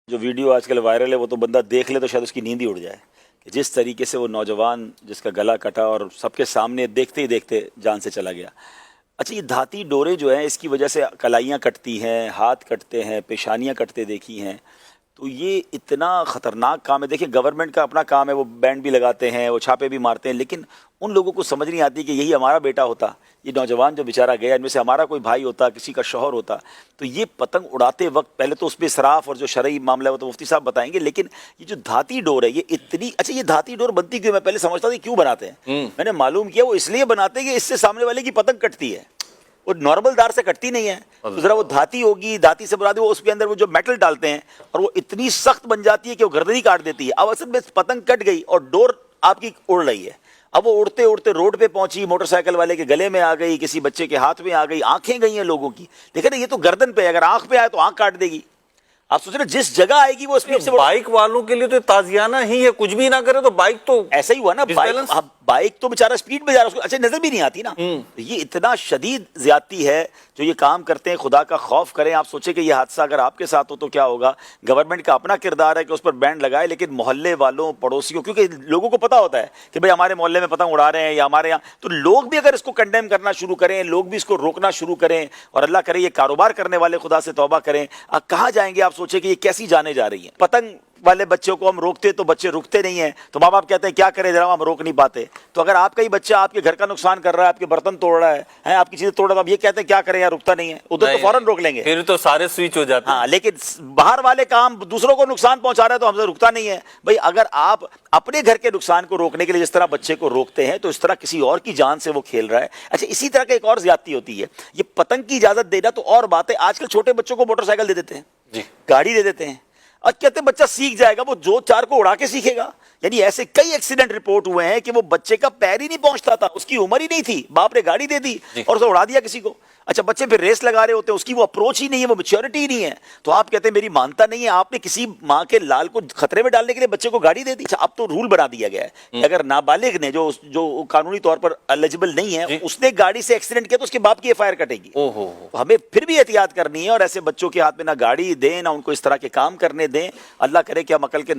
جو ویڈیو آج کل وائرل ہے وہ تو بندہ دیکھ لے تو شاید اس کی نیند ہی اڑ جائے کہ جس طریقے سے وہ نوجوان جس کا گلا کٹا اور سب کے سامنے دیکھتے ہی دیکھتے جان سے چلا گیا۔ اچھا، یہ دھاتی ڈورے جو ہیں اس کی وجہ سے کلائیاں کٹتی ہیں، ہاتھ کٹتے ہیں، پیشانیاں کٹتے دیکھی ہیں، تو یہ اتنا خطرناک کام ہے۔ دیکھیں گورنمنٹ کا اپنا کام ہے، وہ بینڈ بھی لگاتے ہیں، وہ چھاپے بھی مارتے ہیں، لیکن ان لوگوں کو سمجھ نہیں آتی کہ یہی ہمارا بیٹا ہوتا، یہ نوجوان جو بیچارہ گیا، ان میں سے ہمارا کوئی بھائی ہوتا، کسی کا شوہر ہوتا، تو یہ پتنگ اڑاتے وقت پہلے تو اس پہ اسراف اور جو شرعی معاملہ ہے وہ تو مفتی صاحب بتائیں گے، لیکن یہ جو دھاتی ڈور ہے یہ اتنی اچھا، یہ دھاتی ڈور بنتی کیوں؟ میں پہلے سمجھتا تھا کیوں بناتے ہیں، میں نے معلوم کیا وہ اس لیے بناتے ہیں کہ اس سے سامنے والے کی پتنگ کٹتی ہے، وہ نارمل دار سے کٹتی نہیں ہے، تو ذرا وہ دھاتی ہوگی، دھاتی سے مراد وہ اس کے اندر وہ جو میٹل ڈالتے ہیں اور وہ اتنی سخت بن جاتی ہے کہ وہ گردن ہی کاٹ دیتی ہے۔ اب اصل میں پتنگ کٹ گئی اور ڈور آپ کی اڑ رہی ہے، اب وہ اڑتے اڑتے روڈ پہ پہنچی، موٹر سائیکل والے کے گلے میں آ گئی، کسی بچے کے ہاتھ میں آ گئی، آنکھیں گئی ہیں لوگوں کی، دیکھیں نا یہ تو گردن پہ، اگر آنکھ پہ آئے تو آنکھ کاٹ دے گی۔ آپ سوچ رہے جس جگہ آئے گی وہ اسپیڈ سے بائک والوں کے لیے تو تازیانہ ہی ہے، کچھ بھی نہ کرے تو بائک تو ایسا ہی ہوا نا، بائک تو بیچارہ سپیڈ میں جا رہا ہے، اس کو اچھا نظر بھی نہیں آتی نا۔ یہ اتنا شدید زیادتی ہے جو یہ کام کرتے ہیں، خدا کا خوف کریں۔ آپ سوچیں کہ یہ حادثہ اگر آپ کے ساتھ ہو تو کیا ہوگا۔ گورنمنٹ کا اپنا کردار ہے کہ اس پر بینڈ لگائے، لیکن محلے والوں، پڑوسیوں، کیونکہ لوگوں کو پتا ہوتا ہے کہ بھئی ہمارے محلے میں پتنگ اڑا رہے ہیں یا ہمارے یہاں، تو لوگ بھی اگر اس کو کنڈیم کرنا شروع کریں، لوگ بھی اس کو روکنا شروع کریں، اور اللہ کرے یہ کاروبار کرنے والے خدا سے توبہ کریں، کہاں جائیں گے؟ آپ سوچیں کہ یہ کیسی جانے جا رہی ہیں۔ پتنگ والے بچوں کو ہم روکتے تو بچے رکتے نہیں ہیں، تو ماں باپ کہتے ہیں کیا کریں جناب، ہم روک نہیں پاتے۔ تو اگر آپ کا ہی بچہ آپ کے گھر کا نقصان کر رہا ہے، آپ کے برتن توڑ رہا ہے، آپ کی چیزیں توڑ رہا ہے، تو آپ یہ کہتے ہیں کیا کریں یار، رکتا نہیں ہے، ادھر تو فوراً روک لیں گے، پھر تو سارے سوئچ ہو جاتے ہیں۔ ہاں، لیکن باہر والے کام دوسروں کو نقصان پہنچا رہا ہے تو ہم سے رکتا نہیں ہے۔ بھئی اگر آپ اپنے گھر کے نقصان کو روکنے کے لیے جس طرح بچے کو روکتے ہیں، تو اس طرح کسی اور کی جان سے وہ کھیل رہا ہے۔ اچھا، اسی طرح کا ایک اور زیادتی ہوتی ہے، یہ پتنگ کی اجازت دینا تو اور بات ہے، آج کل چھوٹے بچوں کو موٹر سائیکل دے دیتے ہیں، گاڑی دے دیتے ہیں، اور کہتے ہیں بچہ سیکھ جائے گا، وہ جو چار کو اڑا کے سیکھے گا۔ یعنی ایسے کئی ایکسیڈنٹ رپورٹ ہوئے ہیں کہ وہ بچے کا پیر ہی نہیں پہنچتا تھا، اس کی عمر ہی نہیں تھی، باپ نے گاڑی دے دی اور اسے اڑا دیا کسی کو۔ اچھا، بچے پھر ریس لگا رہے ہوتے ہیں، اس کی وہ اپروچ ہی نہیں ہے، وہ میچورٹی ہی نہیں ہے، تو آپ کہتے ہیں میری مانتا نہیں ہے، آپ نے کسی ماں کے لال کو خطرے میں ڈالنے کے لیے بچے کو گاڑی دے دی۔ اچھا، اب تو رول بنا دیا گیا ہے کہ اگر نابالغ نے جو قانونی طور پر ایلیجبل نہیں ہے، اس نے گاڑی سے ایکسیڈنٹ کیا تو اس کے باپ کی ایف آئی آر کٹے گی۔ تو ہمیں پھر بھی احتیاط کرنی ہے، اور ایسے بچوں کے ہاتھ میں نہ گاڑی دیں، نہ ان کو اس طرح کے کام کرنے دیں۔ اللہ کرے کہ ہم عقل کے